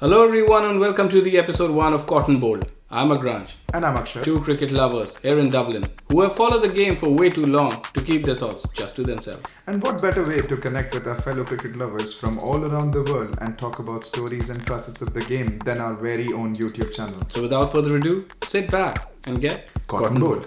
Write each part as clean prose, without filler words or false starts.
Hello everyone and welcome to the episode 1 of Cotton Bowl. I'm Agransh, And I'm Akshat. two cricket lovers here in Dublin who have followed the game for way too long to keep their thoughts just to themselves. And what better way to connect with our fellow cricket lovers from all around the world and talk about stories and facets of the game than our very own YouTube channel? So without further ado, sit back and get Cotton Bowl.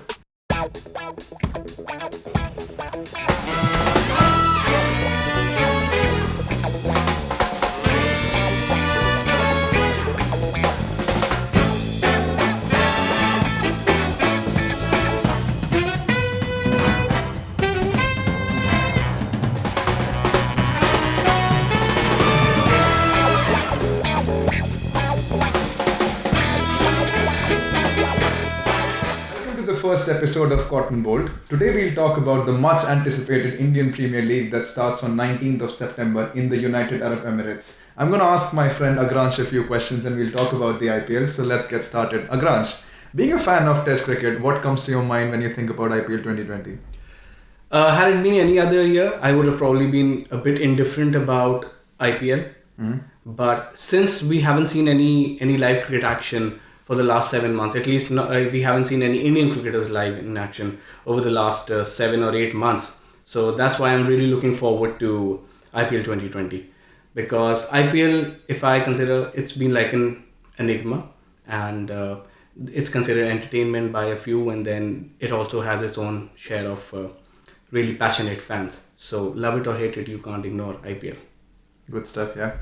Welcome to the first episode of Cotton Bowl. Today we'll talk about the much anticipated Indian Premier League that starts on 19th of September in the United Arab Emirates. I'm going to ask my friend Agransh a few questions and we'll talk about the IPL. So let's get started. Agransh, being a fan of Test cricket, what comes to your mind when you think about IPL 2020? Had it been any other year, I would have probably been a bit indifferent about IPL. But since we haven't seen any live cricket action for the last 7 months, at least we haven't seen any Indian cricketers live in action over the last 7 or 8 months. So that's why I'm really looking forward to IPL 2020. Because IPL, if I consider, it's been like an enigma, and it's considered entertainment by a few, and then it also has its own share of really passionate fans. So love it or hate it, you can't ignore IPL. Good stuff, yeah.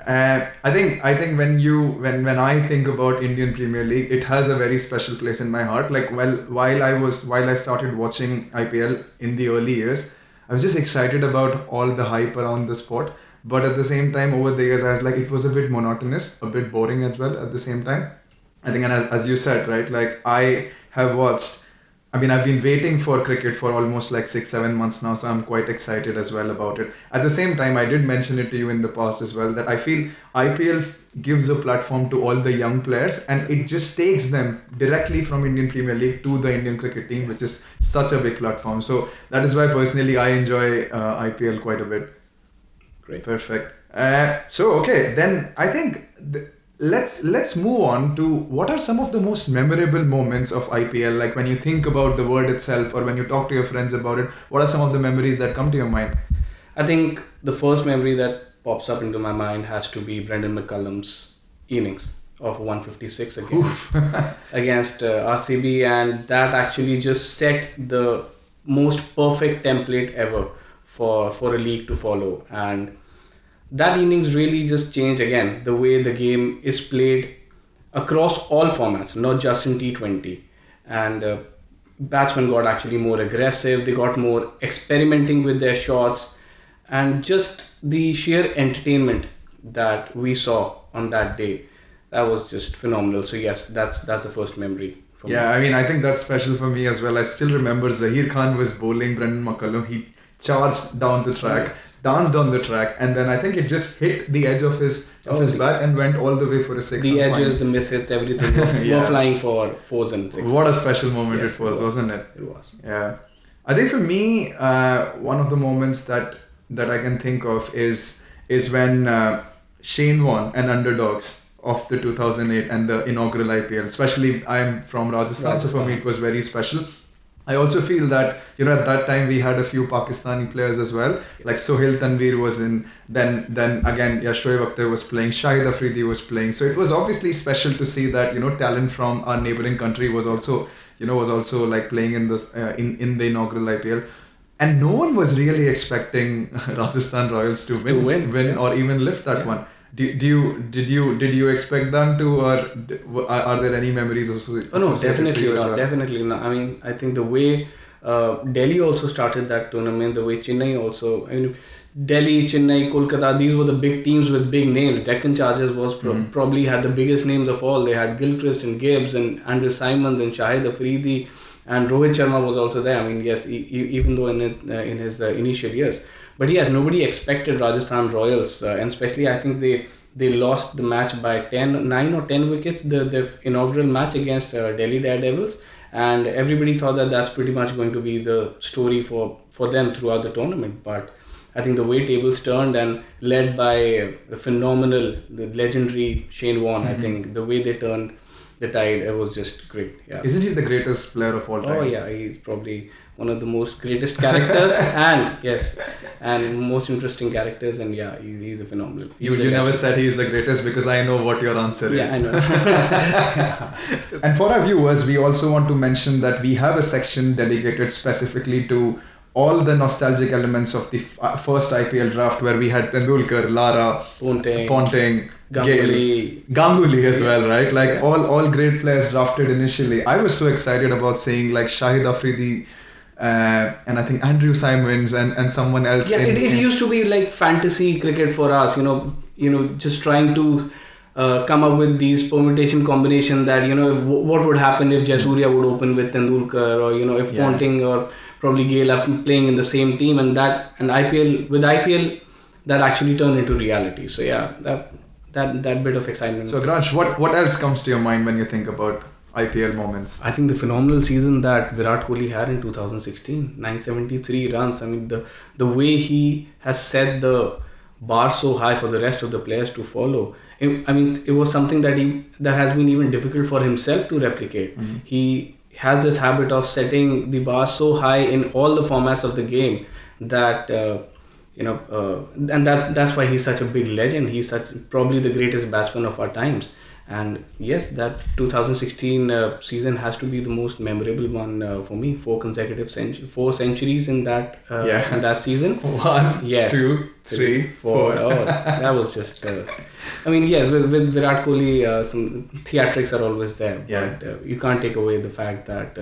I think when I think about Indian Premier League, it has a very special place in my heart. Like while I started watching IPL in the early years, I was just excited about all the hype around the sport. But at the same time, over the years, I was like, it was a bit monotonous, a bit boring as well. At the same time, I think, and as you said, right, like I have watched. I mean, I've been waiting for cricket for almost like 6-7 months now, so I'm quite excited as well about it. At the same time, I did mention it to you in the past as well that I feel IPL gives a platform to all the young players and it just takes them directly from Indian Premier League to the Indian cricket team, which is such a big platform. So that is why personally I enjoy IPL quite a bit. Great. Perfect. Okay, then I think let's move on to what are some of the most memorable moments of IPL. Like when you think about the word itself, or when you talk to your friends about it, what are some of the memories that come to your mind? I think the first memory that pops up into my mind has to be Brendan McCullum's innings of 156 against RCB, and that actually just set the most perfect template ever for a league to follow. And that innings really just changed again the way the game is played across all formats, not just in T20. And batsmen got actually more aggressive, they got more experimenting with their shots, and just the sheer entertainment that we saw on that day, that was just phenomenal. So yes, that's the first memory for me. Yeah, I mean, I think that's special for me as well. I still remember Zaheer Khan was bowling Brendan McCullum. He charged down the track, danced on the track, and then I think it just hit the edge of his bat and went all the way for a six. The edges, the misses, everything were flying for fours and sixes. What a special moment Yes, it was, wasn't it? It was. Yeah. I think for me, one of the moments that I can think of is when Shane won an underdogs of the 2008 and the inaugural IPL. Especially, I'm from Rajasthan, so for me it was very special. I also feel that, at that time we had a few Pakistani players as well. Like Sohail Tanveer was in, then again, Shoaib Akhtar was playing, Shahid Afridi was playing. So it was obviously special to see that, talent from our neighboring country was also like playing in the in the inaugural IPL. And no one was really expecting Rajasthan Royals to win yes. or even lift that one. Did you expect them to, or are there any memories associated? Oh no, for definitely you as not. well? Definitely not. I mean, I think the way Delhi also started that tournament, the way Chennai also. I mean, Delhi, Chennai, Kolkata, these were the big teams with big names. Deccan Chargers was probably had the biggest names of all. They had Gilchrist and Gibbs and Andrew Simons and Shahid Afridi, and Rohit Sharma was also there. I mean, yes, even though in his initial years. But yes, nobody expected Rajasthan Royals, and especially I think they lost the match by 9 or 10 wickets, the inaugural match against Delhi Daredevils, and everybody thought that that's pretty much going to be the story for them throughout the tournament. But I think the way tables turned and led by the phenomenal, the legendary Shane Warne, I think the way they turned the tide, it was just great. Yeah. Isn't he the greatest player of all time? Oh yeah, he's probably one of the most greatest characters and most interesting characters, and yeah, he's a phenomenal. You never said he's the greatest because I know what your answer is. Yeah, I know. And for our viewers, we also want to mention that we have a section dedicated specifically to all the nostalgic elements of the first IPL draft, where we had Tendulkar, Lara, Ponting, Ganguly as well, right? Like all great players drafted initially. I was so excited about seeing like Shahid Afridi and I think Andrew Simons and someone else. Yeah, it used to be like fantasy cricket for us, just trying to come up with these permutation combination that, what would happen if Jasurya would open with Tendulkar, or, if Ponting or probably Gale are playing in the same team, and IPL, that actually turned into reality. So yeah, that bit of excitement. So Agransh, what else comes to your mind when you think about IPL moments? I think the phenomenal season that Virat Kohli had in 2016, 973 runs. I mean, the way he has set the bar so high for the rest of the players to follow. I mean, it was something that has been even difficult for himself to replicate. He has this habit of setting the bar so high in all the formats of the game that and that's why he's such a big legend. He's probably the greatest batsman of our times. And yes, that 2016 season has to be the most memorable one for me. 4 centuries in that in that season. 1, yes, 2, 3, 4. Oh, that was just. I mean, yeah, with Virat Kohli, some theatrics are always there. Yeah. But you can't take away the fact that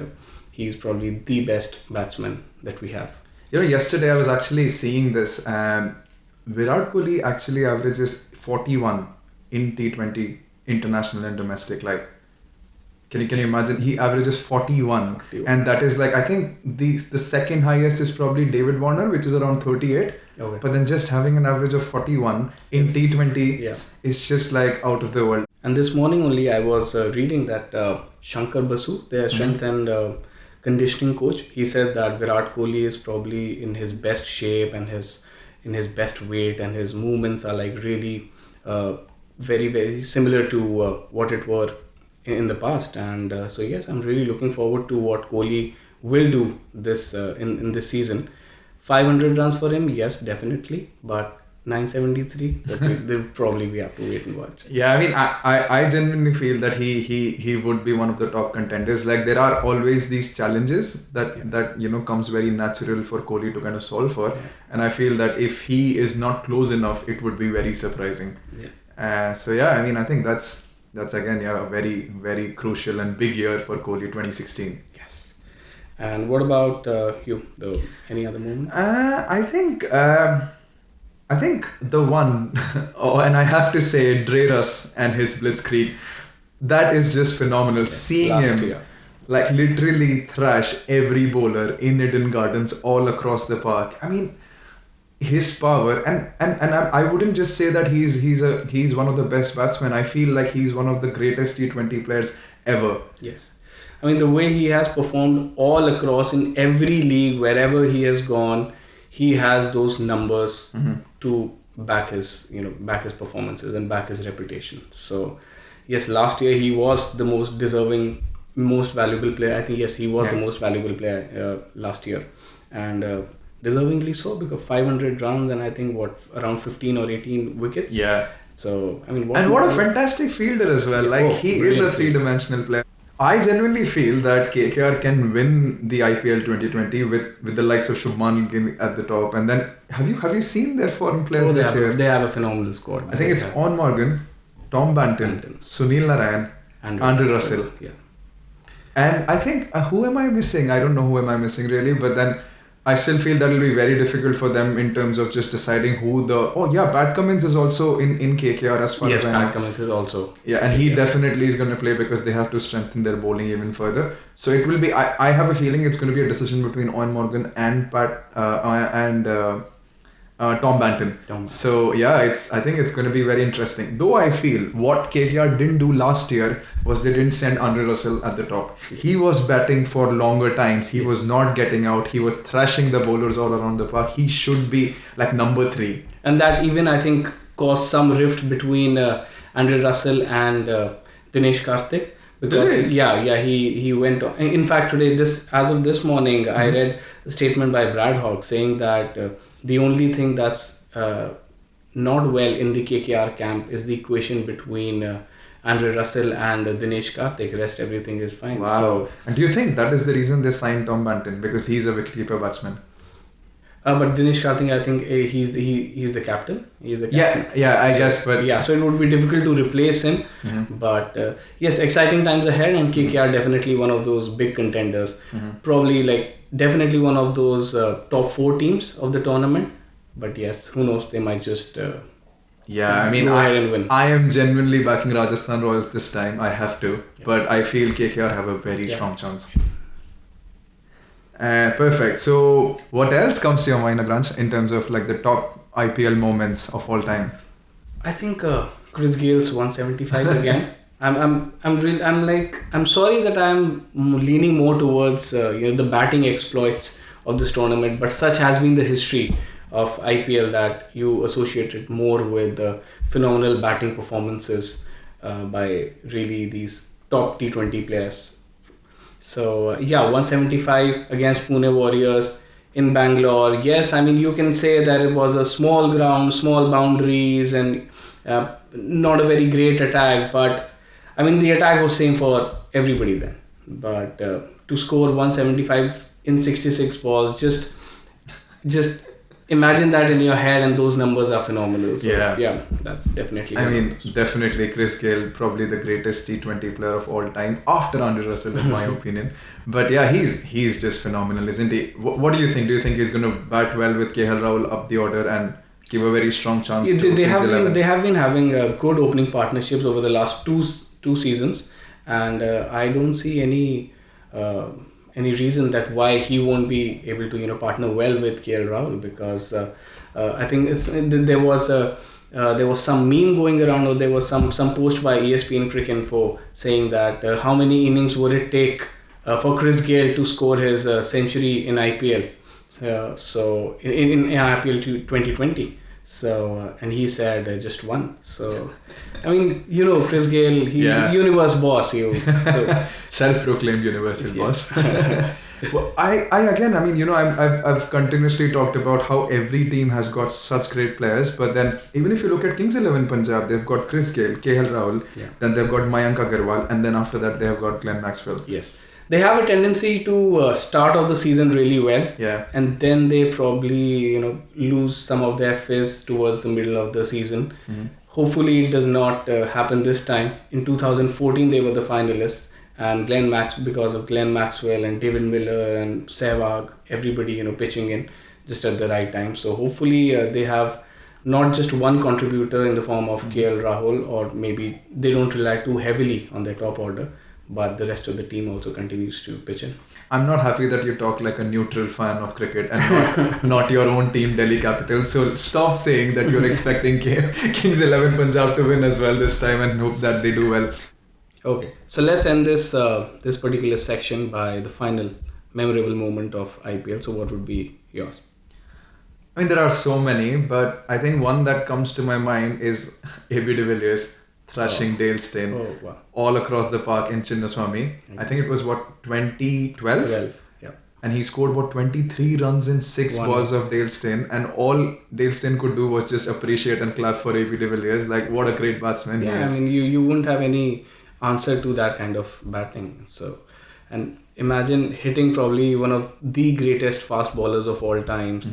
he's probably the best batsman that we have. Yesterday I was actually seeing this. Virat Kohli actually averages 41 in T20 international and domestic. Like, can you imagine? He averages 41, and that is like, I think the second highest is probably David Warner, which is around 38. Okay. But then just having an average of 41 in T20 is just like out of the world. And this morning only I was reading that Shankar Basu, their strength and conditioning coach, he said that Virat Kohli is probably in his best shape and in his best weight, and his movements are like really very, very similar to what it were in the past. And so yes, I'm really looking forward to what Kohli will do this in this season. 500 runs for him, yes, definitely, but 973, they'll probably we have to wait and watch. Yeah, I mean, I genuinely feel that he would be one of the top contenders. Like, there are always these challenges that comes very natural for Kohli to kind of solve for, and I feel that if he is not close enough, it would be very surprising. So yeah, I mean, I think that's again a very, very crucial and big year for Kohli, 2016. Yes. And what about you? Any other moment? I think the one, and I have to say, Dreras and his blitzkrieg, that is just phenomenal. Seeing him like literally thrash every bowler in Eden Gardens all across the park. I mean, his power, and I wouldn't just say that he's one of the best batsmen. I feel like he's one of the greatest T20 players ever. Yes. I mean, the way he has performed all across in every league, wherever he has gone, he has those numbers to back his performances and back his reputation. So yes, last year he was the most deserving, most valuable player. I think yes, he was the most valuable player last year, and deservingly so, because 500 runs and I think around 15 or 18 wickets. Yeah. So I mean, what a fantastic fielder as well. Like, he is a three-dimensional player. I genuinely feel that KKR can win the IPL 2020 with the likes of Shubman Gill at the top. And then have you seen their foreign players this year? They have a phenomenal squad. I think it's On Morgan, Tom Banton, Sunil Narayan, Andrew Russell. Yeah. And I think, who am I missing? I don't know who am I missing really, but then I still feel that will be very difficult for them in terms of just deciding who Pat Cummins is also in KKR as far as I know. Yes, Pat Cummins is also. Yeah, and he definitely is going to play because they have to strengthen their bowling even further. So it will be, I have a feeling it's going to be a decision between Owen Morgan and Tom Banton. Tom. So yeah, I think it's going to be very interesting. Though I feel what KKR didn't do last year was they didn't send Andre Russell at the top. He was batting for longer times. He was not getting out. He was thrashing the bowlers all around the park. He should be like number 3. And that even I think caused some rift between Andre Russell and Dinesh Karthik. Because Really? he went on. In fact, today, as of this morning, I read a statement by Brad Hogg saying that the only thing that's not well in the KKR camp is the equation between Andre Russell and Dinesh Karthik. Rest everything is fine. Wow. So, And do you think that is the reason they signed Tom Banton? Because he's a wicketkeeper batsman. but Dinesh Karthik, I think he's the captain. He's the captain. Yeah, I guess, but Yeah, so it would be difficult to replace him. But yes, exciting times ahead, and KKR definitely one of those big contenders. Probably like definitely one of those top 4 teams of the tournament. But yes, who knows? They might just yeah, I mean, go ahead and win. I am genuinely backing Rajasthan Royals this time. I have to, but I feel KKR have a very strong chance. Perfect. So, what else comes to your mind, Agransh, in terms of like the top IPL moments of all time? I think Chris Gale's 175 again. I'm sorry that I'm leaning more towards the batting exploits of this tournament, but such has been the history of IPL that you associate it more with phenomenal batting performances by really these top T20 players. So 175 against Pune Warriors in Bangalore. Yes, I mean you can say that it was a small ground, small boundaries, and not a very great attack. But I mean the attack was same for everybody then. But to score 175 in 66 balls, just imagine that in your head, and those numbers are phenomenal. So, yeah, that's definitely. I mean, definitely Chris Gale, probably the greatest T20 player of all time after Andre Russell, in my opinion. But yeah, he's just phenomenal, isn't he? What do you think? Do you think he's going to bat well with KL Rahul up the order and give a very strong chance to they have Kings 11? they have been having good opening partnerships over the last two seasons, and I don't see any reason that why he won't be able to partner well with KL Rahul, because I think there was some meme going around, or there was some post by ESPN Cricket Info saying that how many innings would it take for Chris Gale to score his century in IPL, so in IPL 2020. So and he said just one. So I mean Chris Gale, he's universe boss. So. Self-proclaimed universal boss. Well, I've continuously talked about how every team has got such great players, but then even if you look at Kings 11 Punjab, they've got Chris Gale, KL Rahul, then they've got Mayank Agarwal, and then after that they have got Glenn Maxwell. Yes. They have a tendency to start off the season really well, and then they probably lose some of their fizz towards the middle of the season. Hopefully it does not happen this time. In 2014 they were the finalists, and because of Glenn Maxwell and David Miller and Sehwag, everybody pitching in just at the right time. So hopefully they have not just one contributor in the form of KL Rahul, or maybe they don't rely too heavily on their top order, but the rest of the team also continues to pitch in. I'm not happy that you talk like a neutral fan of cricket and not your own team, Delhi Capitals. So stop saying that you're expecting Kings 11 Punjab to win as well this time and hope that they do well. Okay, so let's end this particular section by the final memorable moment of IPL. So what would be yours? I mean, there are so many, but I think one that comes to my mind is A.B. de Villiers thrashing Dale Steyn all across the park in Chinnaswamy. I think it was 2012? 12, yeah. And he scored 23 runs in 6 balls of Dale Steyn, and all Dale Steyn could do was just appreciate and clap for A.B. de Villiers. Like, what a great batsman he is. I mean, you wouldn't have any answer to that kind of batting. So, and imagine hitting probably one of the greatest fast bowlers of all times.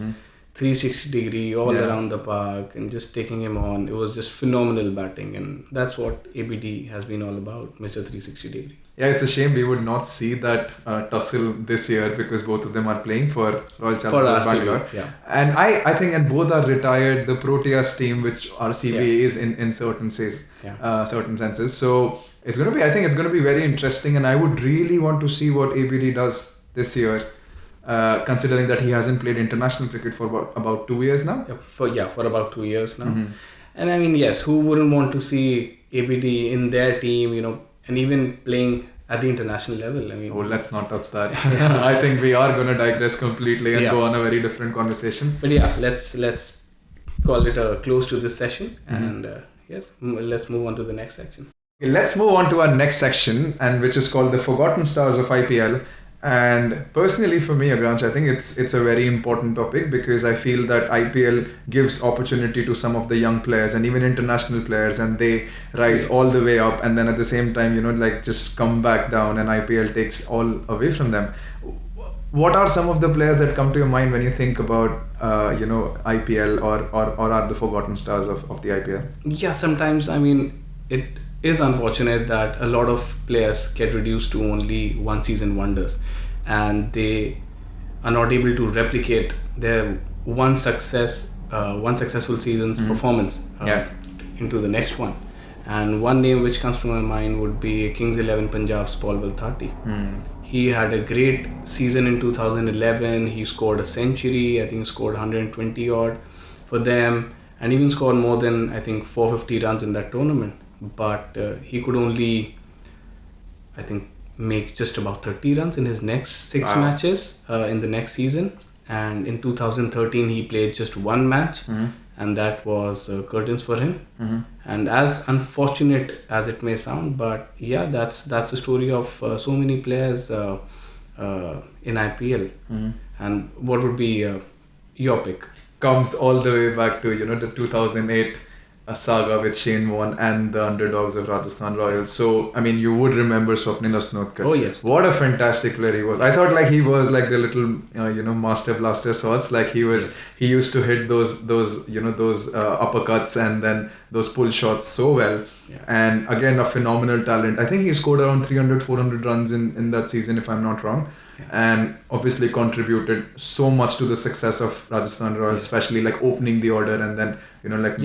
360 degree all around the park, and just taking him on. It was just phenomenal batting, and that's what ABD has been all about, Mr. 360 degree. Yeah, it's a shame we would not see that tussle this year, because both of them are playing for Royal Challengers Bangalore. Yeah. And I think, and both are retired, the Proteas team, which RCB is in certain senses. So I think it's going to be very interesting, and I would really want to see what ABD does this year. considering that he hasn't played international cricket for about 2 years now. For about 2 years now. And I mean, yes, who wouldn't want to see ABD in their team, and even playing at the international level? I mean, oh, let's not touch that. I think we are going to digress completely and go on a very different conversation. But yeah, let's call it a close to this session, and yes, let's move on to the next section. Okay, let's move on to our next section, and which is called the Forgotten Stars of IPL. And personally, for me, Agransh, I think it's a very important topic because I feel that IPL gives opportunity to some of the young players and even international players, and they rise all the way up, and then at the same time, just come back down, and IPL takes all away from them. What are some of the players that come to your mind when you think about IPL or are the forgotten stars of the IPL? Yeah, sometimes, I mean, it is unfortunate that a lot of players get reduced to only one season wonders, and they are not able to replicate their one successful season's performance into the next one. And one name which comes to my mind would be Kings 11 Punjab's Paul Vilthati. He had a great season in 2011. He scored a century. I think he scored 120 odd for them, and even scored more than, I think, 450 runs in that tournament. But he could only, I think, make just about 30 runs in his next 6 matches in the next season. And in 2013, he played just one match, and that was curtains for him. And as unfortunate as it may sound, but yeah, that's the story of so many players in IPL. And what would be your pick? Comes all the way back to the 2008 saga with Shane Warne and the underdogs of Rajasthan Royals. So I mean, you would remember Swapnil Asnotkar. Oh yes, what a fantastic player he was. I thought like he was like the little master blaster sorts. Like he was, he used to hit those uppercuts and then those pull shots so well. And again, a phenomenal talent. I think he scored around 300-400 runs in that season, if I'm not wrong. And obviously contributed so much to the success of Rajasthan Royals, especially like opening the order and then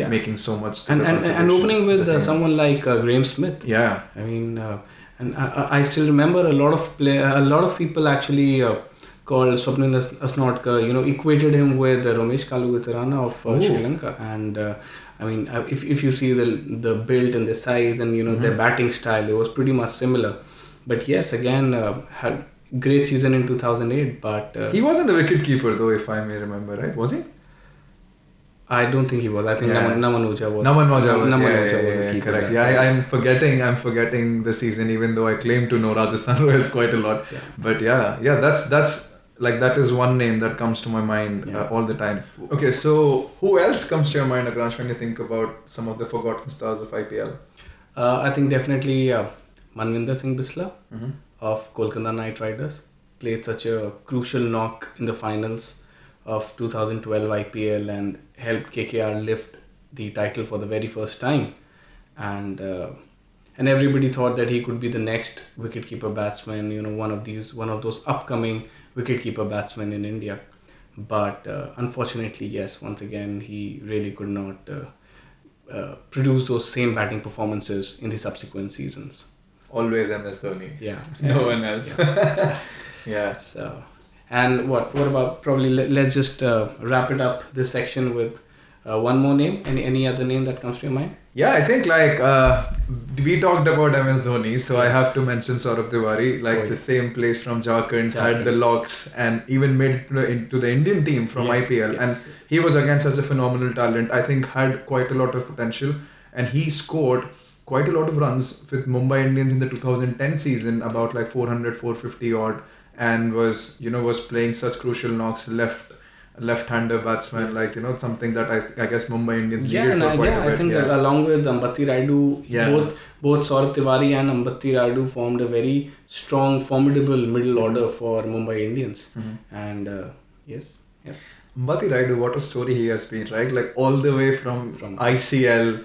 making so much to and opening with someone like Graham Smith. I mean, and I still remember a lot of people actually called Swapnil Asnotkar, equated him with Ramesh Kalugitarana of Sri Lanka. And I mean, if you see the build and the size and their batting style, it was pretty much similar. But yes, again, had great season in 2008, but he wasn't a wicket keeper though, if I may remember, right? Was he? I don't think he was. I think Namanuja was. Namanuja was a keeper. Correct. I'm forgetting the season, even though I claim to know Rajasthan Royals quite a lot. But that's like, that is one name that comes to my mind all the time. Okay, so who else comes to your mind, Agransh, when you think about some of the forgotten stars of IPL? I think definitely Manvinder Singh Bisla of Kolkata Knight Riders played such a crucial knock in the finals of 2012 IPL and helped KKR lift the title for the very first time. And everybody thought that he could be the next wicketkeeper batsman, one of those upcoming wicketkeeper batsmen in India. But unfortunately, yes, once again, he really could not produce those same batting performances in the subsequent seasons. Always MS Dhoni. Yeah. No one else. So, and what about, probably let's just wrap it up this section with one more name. Any other name that comes to your mind? Yeah, I think like we talked about MS Dhoni, so I have to mention Saurabh Tiwari, the same place from Jharkhand, had the locks and even made it into the Indian team from IPL. And he was again such a phenomenal talent. I think had quite a lot of potential, and he scored quite a lot of runs with Mumbai Indians in the 2010 season, about like 450 odd, and was playing such crucial knocks, left-hander batsman, something that I guess Mumbai Indians needed for quite a bit. I think along with Ambati Rayudu, both Saurabh Tiwari and Ambati Rayudu formed a very strong, formidable middle order for Mumbai Indians. And Ambati Rayudu, what a story he has been, right? Like all the way from ICL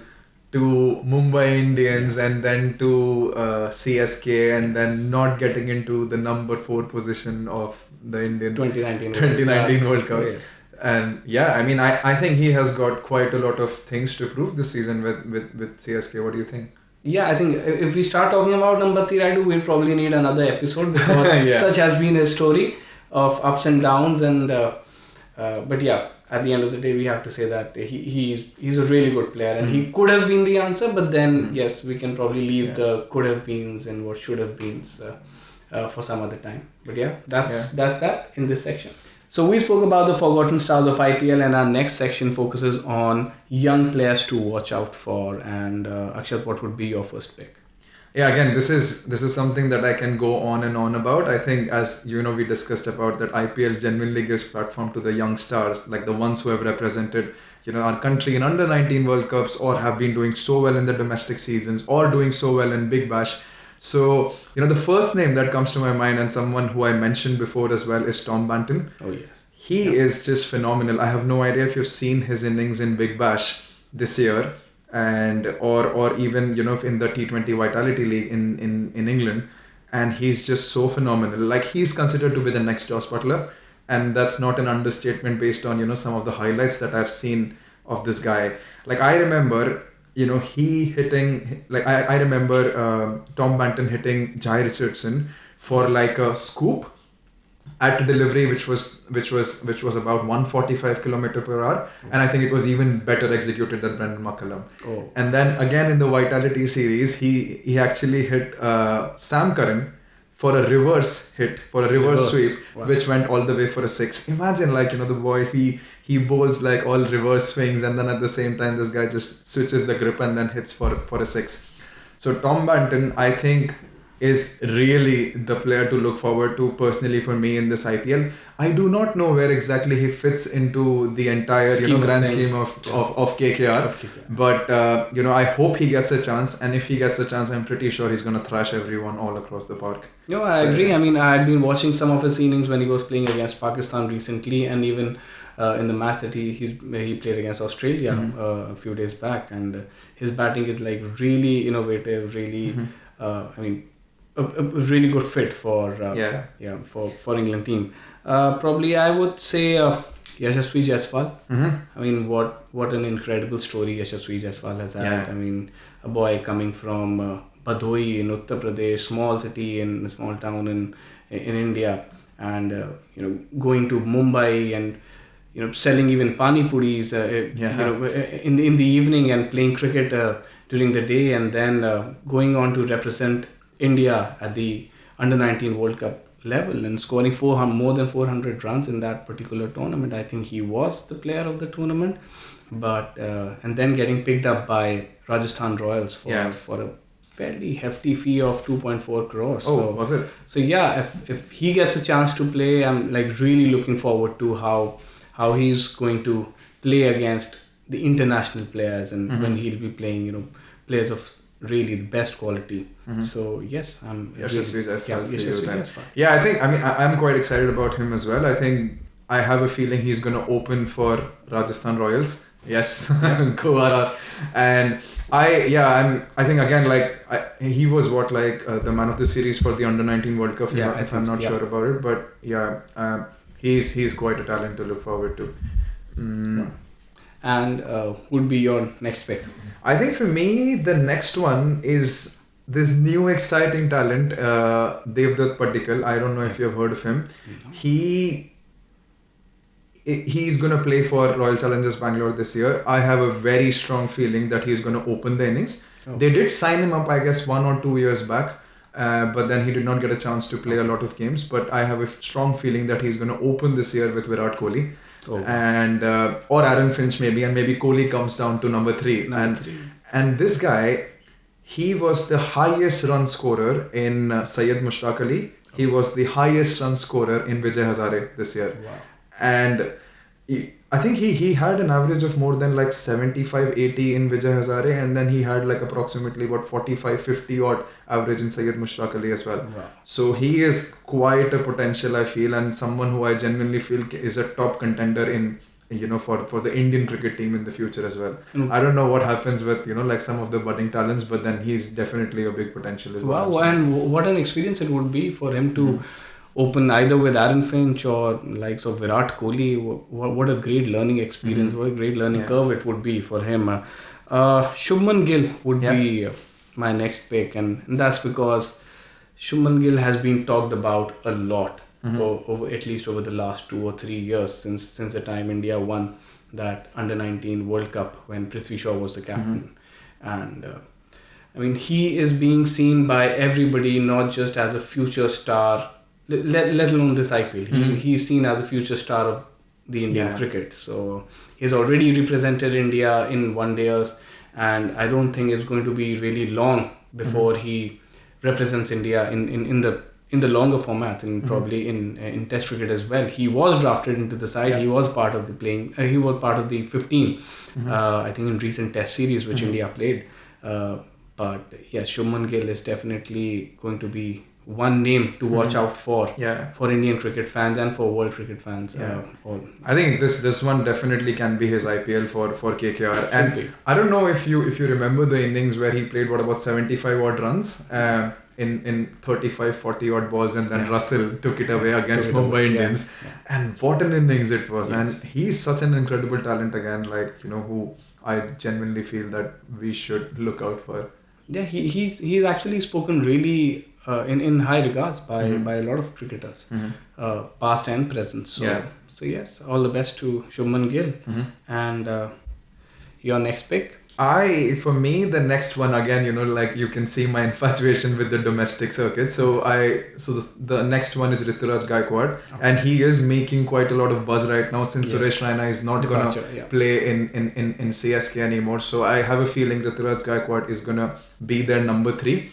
to Mumbai Indians and then to CSK and then not getting into the number 4 position of the Indian 2019 World Cup. Yes. And I mean, I think he has got quite a lot of things to prove this season with CSK. What do you think? Yeah, I think if we start talking about Ambati Rayudu, we'll probably need another episode because such has been his story. of ups and downs, and but yeah, at the end of the day, we have to say that he's a really good player, and he could have been the answer. But then yes, we can probably leave the could have beens and what should have beens for some other time. But yeah, that's that in this section. So we spoke about the forgotten stars of IPL, and our next section focuses on young players to watch out for. And Akshat, what would be your first pick? Yeah, again, this is something that I can go on and on about. I think, as you know, we discussed about that IPL genuinely gives platform to the young stars, like the ones who have represented, our country in under 19 World Cups, or have been doing so well in the domestic seasons, or doing so well in Big Bash. So, the first name that comes to my mind, and someone who I mentioned before as well, is Tom Banton. Oh yes, he is just phenomenal. I have no idea if you've seen his innings in Big Bash this year, and or even in the T20 Vitality League in England, and he's just so phenomenal. Like, he's considered to be the next Joss Butler, and that's not an understatement based on some of the highlights that I've seen of this guy. Like, I remember he hitting, like I remember Tom Banton hitting Jai Richardson for like a scoop at a delivery which was about 145 km/h, and I think it was even better executed than Brendan McCullum. Oh. And then again in the Vitality series, he actually hit Sam Curran for a reverse hit, for a reverse sweep, wow, which went all the way for a six. Imagine, like, the boy, he bowls like all reverse swings, and then at the same time this guy just switches the grip and then hits for a six. So Tom Banton, I think, is really the player to look forward to personally for me in this IPL. I do not know where exactly he fits into the entire grand scheme of KKR. But I hope he gets a chance, and if he gets a chance, I'm pretty sure he's going to thrash everyone all across the park. No, I agree. I mean, I had been watching some of his innings when he was playing against Pakistan recently, and even in the match that he played against Australia a few days back, and his batting is like really innovative, really I mean, a really good fit for for England team. Probably I would say Yashasvi Jaiswal. I mean, what an incredible story Yashasvi Jaiswal has had. I mean, a boy coming from Bhadoi in Uttar Pradesh, small city in a small town in India, and going to Mumbai and selling even pani puris in the evening, and playing cricket during the day, and then going on to represent India at the under 19 World Cup level and scoring more than 400 runs in that particular tournament. I think he was the player of the tournament, but and then getting picked up by Rajasthan Royals for a fairly hefty fee of 2.4 crores. Oh, was it? So yeah, if he gets a chance to play, I'm like really looking forward to how he's going to play against the international players, and when he'll be playing players of really the best quality. So yes, I'm Yashasvi Jaiswal. Yeah, I think, I'm quite excited about him as well. I think I have a feeling he's going to open for Rajasthan Royals. Yes, Kuwara. And I think again, he was the man of the series for the under 19 World Cup. If I'm not sure about it, but he's quite a talent to look forward to. And would be your next pick? I think for me, the next one is this new exciting talent, Devdutt Paddikal. I don't know if you have heard of him. He's going to play for Royal Challengers Bangalore this year. I have a very strong feeling that he's going to open the innings. They did sign him up, I guess, 1 or 2 years back. But then he did not get a chance to play a lot of games. But I have a strong feeling that he's going to open this year with Virat Kohli. And or Aaron Finch maybe, and maybe Kohli comes down to number 3. And this guy, he was the highest run scorer in Syed Mushtaq Ali. He was the highest run scorer in Vijay Hazare this year. Wow. And I think he had an average of more than 75-80 in Vijay Hazare, and then he had approximately 45-50 odd average in Syed Mushtaq Ali as well. Wow. So he is quite a potential, I feel, and someone who I genuinely feel is a top contender in for the Indian cricket team in the future as well. I don't know what happens with some of the budding talents, but then he's definitely a big potential as well. Wow, and what an experience it would be for him to open either with Aaron Finch or likes of Virat Kohli. What a great learning experience, what a great learning curve it would be for him. Shubman Gill would be my next pick, and that's because Shubman Gill has been talked about a lot over at least over the last 2 or 3 years since the time India won that under 19 World Cup when Prithvi Shaw was the captain. And I mean, he is being seen by everybody not just as a future star, let alone this IPL. He's seen as a future star of the Indian cricket. So he's already represented India in one days, and I don't think it's going to be really long before he represents India in the longer formats and probably in Test cricket as well. He was drafted into the side. He was part of the playing. He was part of the 15. I think in recent Test series which India played. But yeah, Shubman Gill is definitely going to be one name to watch out for Indian cricket fans and for world cricket fans. I think this one definitely can be his IPL for KKR. And I don't know if you remember the innings where he played about 75 odd runs in 35-40 odd balls, and then Russell took it away against Mumbai Indians. And what an innings it was. And he's such an incredible talent again, like, who I genuinely feel that we should look out for. Yeah, he's actually spoken really in high regards by a lot of cricketers, past and present. So yes, all the best to Shubman Gill. And your next pick? For me, the next one again, like you can see my infatuation with the domestic circuit. So the next one is Rituraj Gaikwad, and he is making quite a lot of buzz right now since Suresh Raina is not gonna play in CSK anymore. So I have a feeling Rituraj Gaikwad is gonna be their number 3.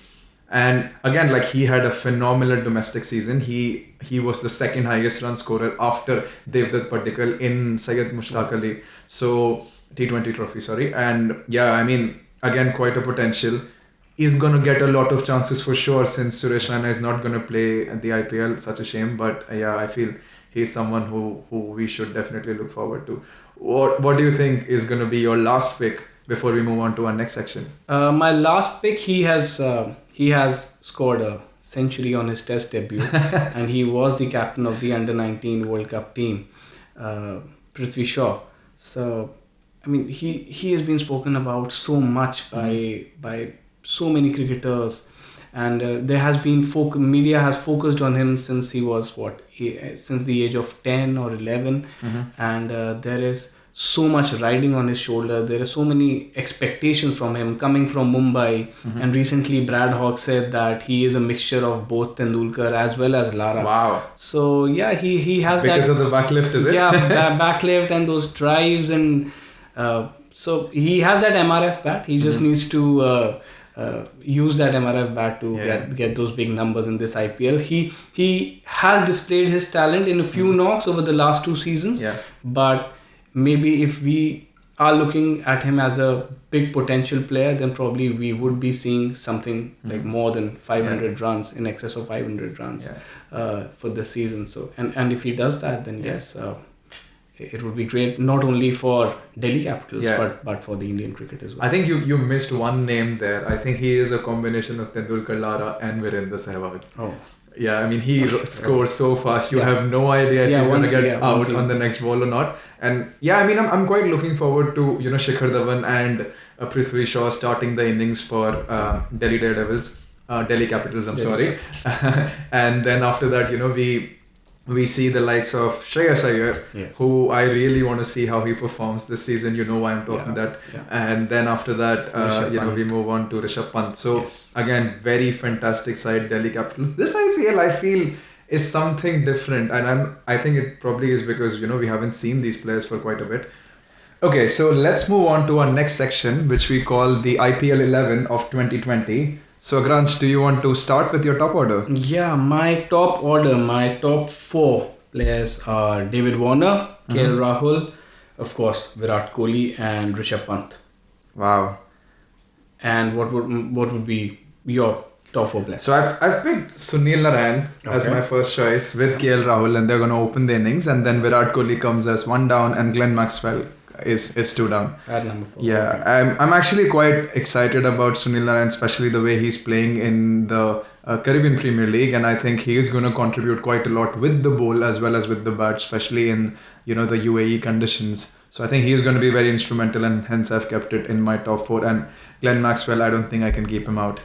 And again, like, he had a phenomenal domestic season. He was the second highest run scorer after Devdutt Padikkal in Syed Mushtaq Ali. So T20 trophy, sorry. And yeah, I mean, again, quite a potential. He's going to get a lot of chances for sure since Suresh Raina is not going to play at the IPL. Such a shame. But yeah, I feel he's someone who we should definitely look forward to. What do you think is going to be your last pick before we move on to our next section? My last pick, he has scored a century on his Test debut, and he was the captain of the Under 19 World Cup team, Prithvi Shaw. So I mean, he has been spoken about so much by so many cricketers, and there has been media has focused on him since he was since the age of 10 or 11, and there is so much riding on his shoulder. There are so many expectations from him coming from Mumbai, and recently Brad Hawk said that he is a mixture of both Tendulkar as well as Lara. Wow. So yeah, he has because of the backlift, is it? Yeah, backlift and those drives, and so he has that MRF bat. He just needs to use that MRF bat to get those big numbers in this IPL. He has displayed his talent in a few knocks over the last 2 seasons, but maybe if we are looking at him as a big potential player, then probably we would be seeing something like more than 500 runs, in excess of 500 runs for this season. So and if he does that, then yes, it would be great, not only for Delhi Capitals but for the Indian cricket as well. I think you missed one name there. I think he is a combination of Tendulkar, Lara and Virendra Sehwag. Oh. Yeah, I mean, he scores so fast. You have no idea if he's going to get out on the next ball or not. And yeah, I mean, I'm quite looking forward to, Shikhar Dhawan and Prithvi Shaw starting the innings for Delhi Capitals, sorry. And then after that, we see the likes of Shreyas Iyer, who I really want to see how he performs this season. You know why I'm talking that. Yeah. And then after that, we move on to Rishabh Pant. So again, very fantastic side, Delhi Capitals. This IPL, I feel, is something different. And I think it probably is because, we haven't seen these players for quite a bit. Okay, so let's move on to our next section, which we call the IPL 11 of 2020. So, Agransh, do you want to start with your top order? Yeah, my top 4 players are David Warner, KL Rahul, of course, Virat Kohli and Rishabh Pant. Wow. And what would be your top 4 players? So, I've picked Sunil Narine as my first choice with KL Rahul, and they're going to open the innings. And then Virat Kohli comes as 1 down, and Glenn Maxwell is 2 down. At number 4. Yeah, I'm actually quite excited about Sunil Narine, especially the way he's playing in the Caribbean Premier League, and I think he is going to contribute quite a lot with the ball as well as with the bat, especially in the UAE conditions. So I think he is going to be very instrumental, and hence I've kept it in my top 4. And Glenn Maxwell, I don't think I can keep him out.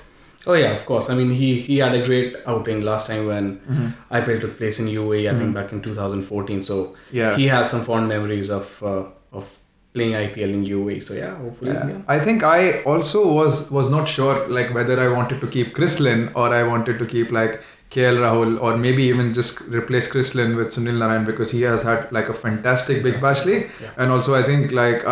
Oh yeah, of course. I mean, he had a great outing last time when IPL took place in UAE. I think back in 2014. So Yeah. he has some fond memories of playing IPL in UAE. So yeah, hopefully. Yeah. I think I also was not sure like whether I wanted to keep Chris Lynn or I wanted to keep like KL Rahul or maybe even just replace Chris Lynn with Sunil Narayan because he has had like a fantastic Big Bash League. Yeah. And also I think like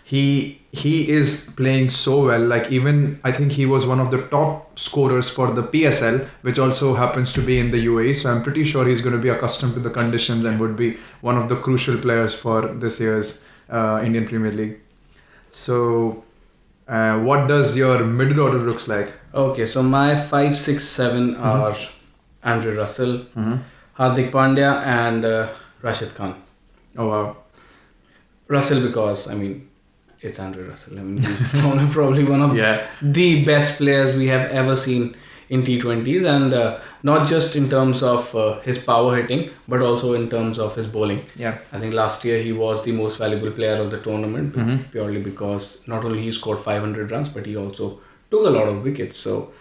he is playing so well. Like even I think he was one of the top scorers for the PSL, which also happens to be in the UAE. So I'm pretty sure he's going to be accustomed to the conditions and would be one of the crucial players for this year's Indian Premier League. So, what does your middle order looks like? Okay, so my 5, 6, 7 are Andre Russell, Hardik Pandya, and Rashid Khan. Oh wow. Russell because I mean it's Andre Russell. I mean he's probably one of the best players we have ever seen in T20s, and not just in terms of his power hitting, but also in terms of his bowling. Yeah. I think last year he was the most valuable player of the tournament purely because not only he scored 500 runs, but he also took a lot of wickets. So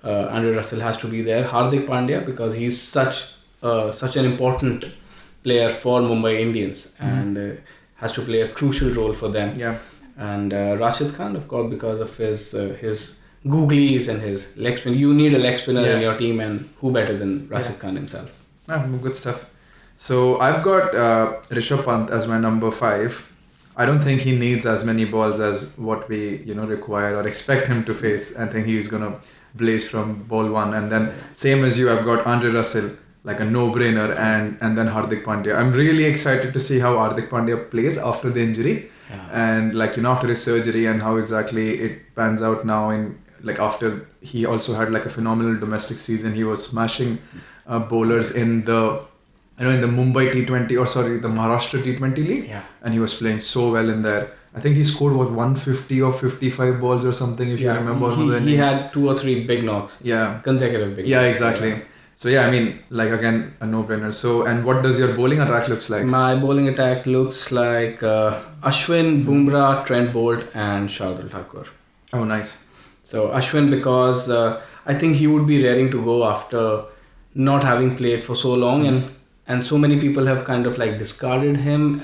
Andre Russell has to be there. Hardik Pandya because he's such an important player for Mumbai Indians and has to play a crucial role for them. Yeah. And Rashid Khan, of course, because of his googlies and his leg spin. You need a leg spinner in your team, and who better than Rashid Khan himself? Good stuff. So I've got Rishabh Pant as my number 5. I don't think he needs as many balls as what we require or expect him to face. I think he's gonna blaze from ball 1, and then same as you, I've got Andre Russell like a no-brainer, and then Hardik Pandya. I'm really excited to see how Hardik Pandya plays after the injury, and like after his surgery and how exactly it pans out now. In like after he also had like a phenomenal domestic season, he was smashing bowlers in the in the Mumbai T20 the Maharashtra T20 league, and he was playing so well in there. I think he scored 150 or 55 balls or something if you remember. He had 2 or 3 big knocks. Yeah, consecutive big. Yeah, exactly. So yeah, I mean, like again, a no-brainer. So, and what does your bowling attack looks like? My bowling attack looks like Ashwin, Bumrah, Trent Bolt, and Shardul Thakur. Oh, nice. So Ashwin because I think he would be raring to go after not having played for so long, and so many people have kind of like discarded him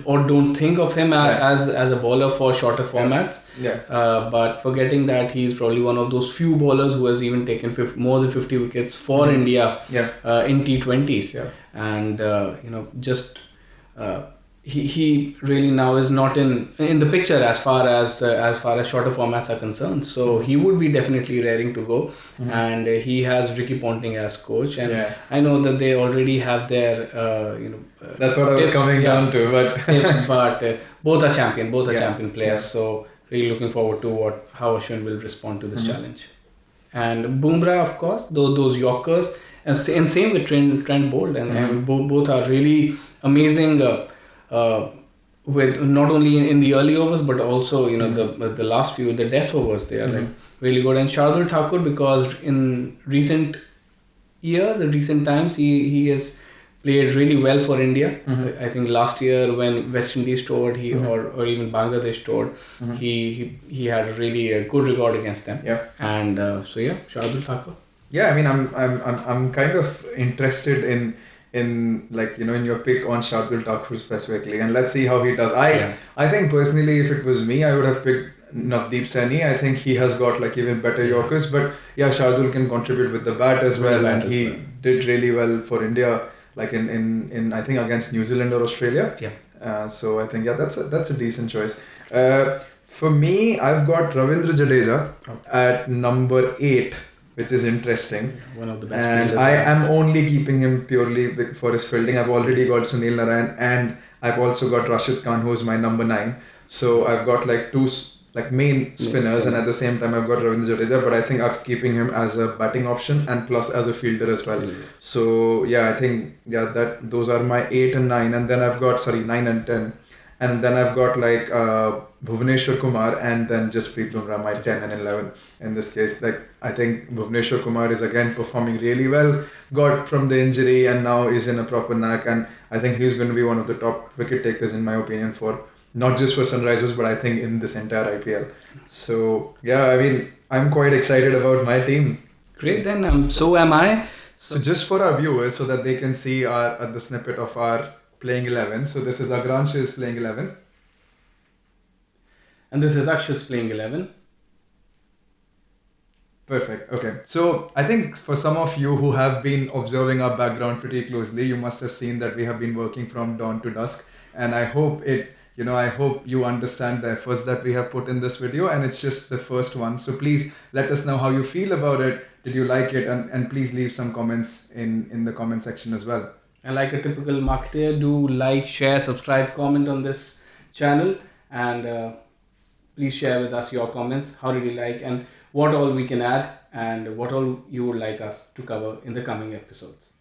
or don't think of him as a bowler for shorter formats. But forgetting that he's probably one of those few bowlers who has even taken more than 50 wickets for India in T20s. And just he really now is not in the picture as far as shorter formats are concerned. So he would be definitely raring to go, and he has Ricky Ponting as coach, and I know that they already have their that's what I was coming down to, but tips, but both are champion players. So really looking forward to how Ashwin will respond to this challenge. And Bumrah, of course, those Yorkers, and same with Trent Bolt, and both are really amazing. With not only in the early overs but also the last few, the death overs, they are like really good. And Shardul Thakur because in recent times he has played really well for India. I think last year when West Indies toured or even Bangladesh toured, he had really a good record against them. And Shardul Thakur. I mean I'm kind of interested in like in your pick on Shardul Thakur specifically, and let's see how he does. I think personally, if it was me, I would have picked Navdeep Saini. I think he has got like even better Yorkers, but Shardul can contribute with the bat as well, and he did really well for India, like in I think against New Zealand or Australia. So I think that's a decent choice. For me, I've got Ravindra Jadeja at number 8. Which is interesting. One of the best and I am only keeping him purely for his fielding. I've already got Sunil Narayan, and I've also got Rashid Khan, who's my number 9. So I've got like 2 like main spinners, and at the same time I've got Ravindra Jadeja, but I think I'm keeping him as a batting option and plus as a fielder as well. So I think that those are my 8 and 9, and then I've got 9 and 10. And then I've got like Bhuvneshwar Kumar and then Jasprit Bumrah, my 10 and 11 in this case. Like I think Bhuvneshwar Kumar is again performing really well, got from the injury and now is in a proper knack, and I think he's going to be one of the top wicket takers in my opinion for not just for Sunrisers but I think in this entire IPL. So I mean I'm quite excited about my team. Great, then so am I. So just for our viewers, so that they can see the snippet of our playing 11. So this is Agransh's playing 11. And this is Akshat's playing 11. Perfect. Okay. So I think for some of you who have been observing our background pretty closely, you must have seen that we have been working from dawn to dusk. And I hope I hope you understand the efforts that we have put in this video. And it's just the first one. So please let us know how you feel about it. Did you like it? And please leave some comments in the comment section as well. And like a typical marketer, do like, share, subscribe, comment on this channel, and please share with us your comments. How did you like, and what all we can add, and what all you would like us to cover in the coming episodes.